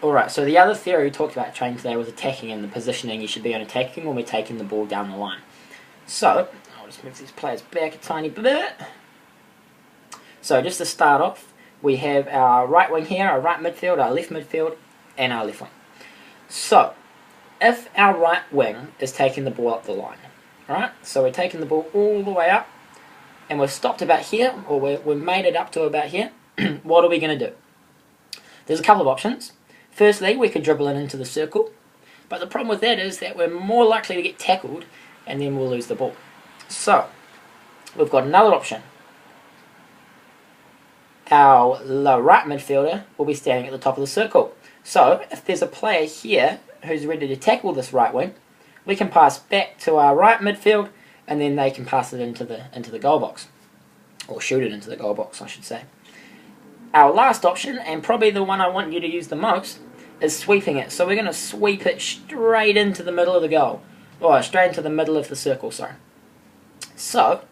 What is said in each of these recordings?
Alright, so the other theory we talked about training today was attacking, and the positioning you should be on attacking when we're taking the ball down the line. So, I'll just move these players back a tiny bit. So just to start off, we have our right wing here, our right midfield, our left midfield, and our left wing. So, if our right wing is taking the ball up the line, alright, so we're taking the ball all the way up, and we've stopped about here, or we've made it up to about here, what are we going to do? There's a couple of options. Firstly, we could dribble it into the circle, but the problem with that is that we're more likely to get tackled, and then we'll lose the ball. So, we've got another option. Our right midfielder will be standing at the top of the circle. So, if there's a player here who's ready to tackle this right wing, we can pass back to our right midfield, and then they can pass it into the goal box. Or shoot it into the goal box, I should say. Our last option, and probably the one I want you to use the most, is sweeping it. So we're going to sweep it straight into the middle of the goal. Or straight into the middle of the circle, sorry. So,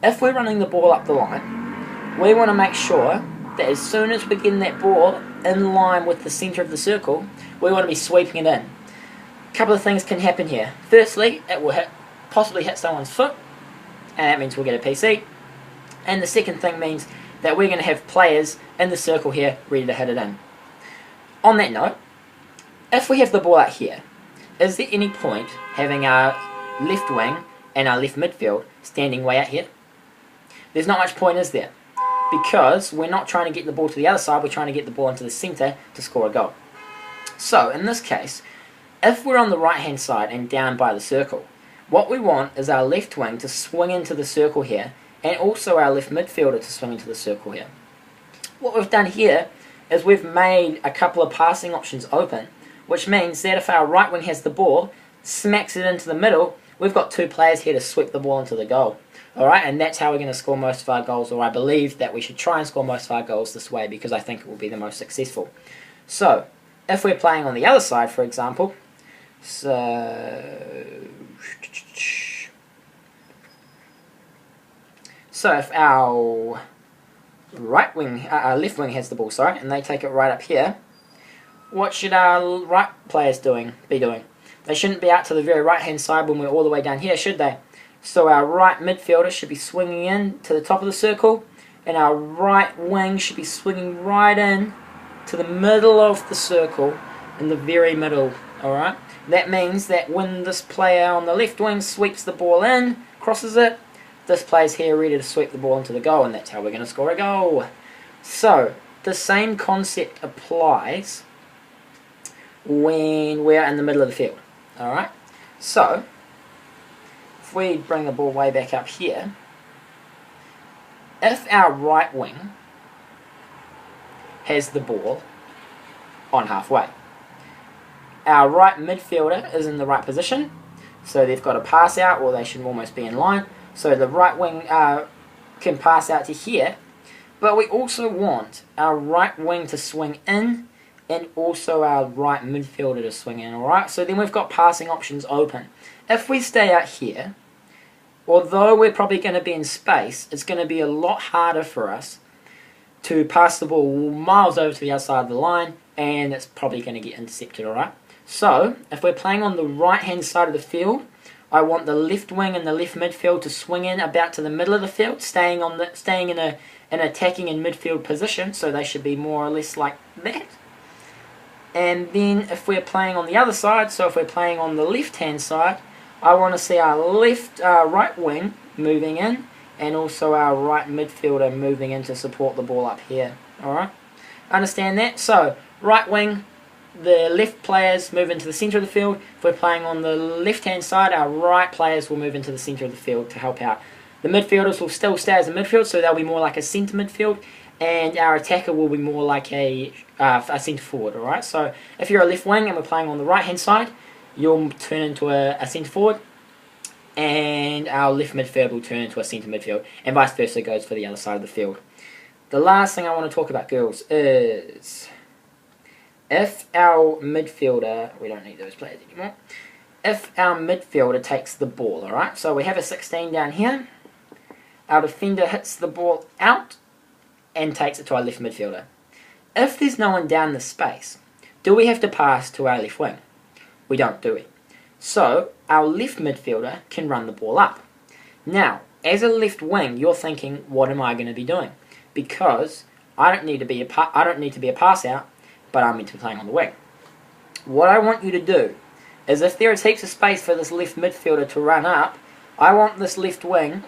if we're running the ball up the line, we want to make sure that as soon as we're getting that ball in line with the centre of the circle, we want to be sweeping it in. A couple of things can happen here. Firstly, it will possibly hit someone's foot, and that means we'll get a PC. And the second thing means that we're going to have players in the circle here ready to hit it in. On that note, if we have the ball out here, is there any point having our left wing and our left midfield standing way out here? There's not much point, is there? Because we're not trying to get the ball to the other side, we're trying to get the ball into the centre to score a goal. So, in this case, if we're on the right hand side and down by the circle, what we want is our left wing to swing into the circle here, and also our left midfielder to swing into the circle here. What we've done here is we've made a couple of passing options open, which means that if our right wing has the ball, smacks it into the middle, we've got two players here to sweep the ball into the goal. Alright, and that's how we're going to score most of our goals, or I believe that we should try and score most of our goals this way, because I think it will be the most successful. So, if we're playing on the other side, for example, so if our left wing has the ball, and they take it right up here, what should our right players be doing? They shouldn't be out to the very right hand side when we're all the way down here, should they? So our right midfielder should be swinging in to the top of the circle, and our right wing should be swinging right in to the middle of the circle, in the very middle, alright? That means that when this player on the left wing sweeps the ball in, crosses it, this player's here ready to sweep the ball into the goal, and that's how we're going to score a goal. So, the same concept applies when we're in the middle of the field. Alright? So, if we bring the ball way back up here, if our right wing has the ball on halfway, our right midfielder is in the right position, so they've got to pass out, or they should almost be in line. So the right wing can pass out to here, but we also want our right wing to swing in, and also our right midfielder to swing in, alright? So then we've got passing options open. If we stay out here, although we're probably going to be in space, it's going to be a lot harder for us to pass the ball miles over to the other side of the line, and it's probably going to get intercepted, alright? So, if we're playing on the right hand side of the field, I want the left wing and the left midfield to swing in about to the middle of the field, staying in an attacking and midfield position, so they should be more or less like that. And then if we're playing on the other side, so if we're playing on the left hand side, I want to see our right wing moving in, and also our right midfielder moving in to support the ball up here. Alright? Understand that? So, right wing, the left players move into the centre of the field. If we're playing on the left hand side, our right players will move into the centre of the field to help out. The midfielders will still stay as a midfield, so they'll be more like a centre midfield, and our attacker will be more like a centre forward, alright? So if you're a left wing and we're playing on the right hand side, you'll turn into a centre forward, and our left midfield will turn into a centre midfield, and vice versa goes for the other side of the field. The last thing I want to talk about, girls, is if our midfielder, we don't need those players anymore, if our midfielder takes the ball, alright? So we have a 16 down here, our defender hits the ball out and takes it to our left midfielder. If there's no one down the space, Do we have to pass to our left wing? We don't, do we? So our left midfielder can run the ball up. Now, as a left wing, you're thinking, what am I going to be doing? Because I don't need to be a pass out, but I'm meant to be playing on the wing. What I want you to do is, if there is heaps of space for this left midfielder to run up, I want this left wing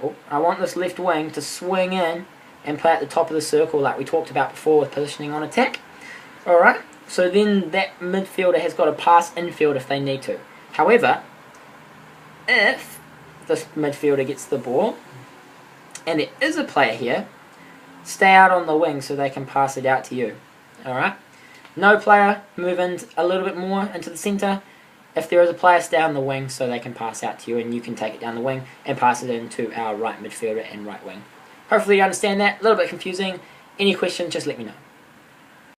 to swing in and play at the top of the circle like we talked about before with positioning on attack. Alright, so then that midfielder has got to pass infield if they need to. However, if this midfielder gets the ball, and there is a player here, stay out on the wing so they can pass it out to you. Alright? No player, move in a little bit more into the centre. If there is a player, stay on the wing so they can pass out to you, and you can take it down the wing and pass it into our right midfielder and right wing. Hopefully you understand that. A little bit confusing. Any questions, just let me know.